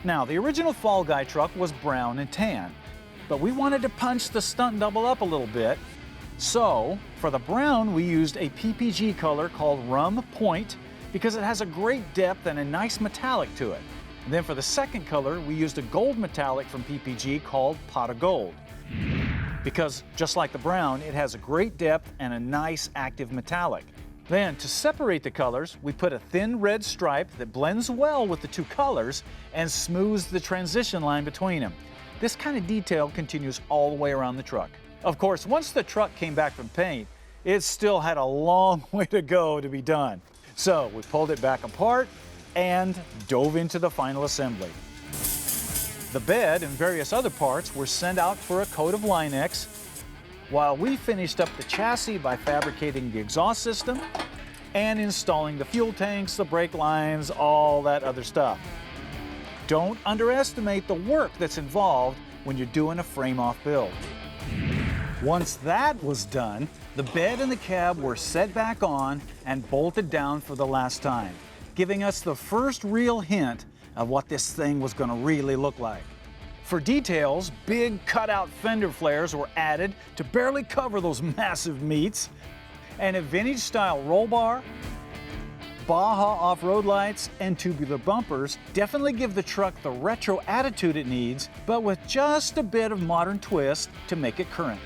Now, the original Fall Guy truck was brown and tan, but we wanted to punch the stunt double up a little bit. So, for the brown, we used a PPG color called Rum Point because it has a great depth and a nice metallic to it. And then for the second color, we used a gold metallic from PPG called Pot of Gold. Because just like the brown, it has a great depth and a nice active metallic. Then, to separate the colors, we put a thin red stripe that blends well with the two colors and smooths the transition line between them. This kind of detail continues all the way around the truck. Of course, once the truck came back from paint, it still had a long way to go to be done. So we pulled it back apart and dove into the final assembly. The bed and various other parts were sent out for a coat of Line-X, while we finished up the chassis by fabricating the exhaust system and installing the fuel tanks, the brake lines, all that other stuff. Don't underestimate the work that's involved when you're doing a frame-off build. Once that was done, the bed and the cab were set back on and bolted down for the last time, giving us the first real hint of what this thing was going to really look like. For details, big cutout fender flares were added to barely cover those massive meats, and a vintage-style roll bar, Baja off-road lights, and tubular bumpers definitely give the truck the retro attitude it needs, but with just a bit of modern twist to make it current.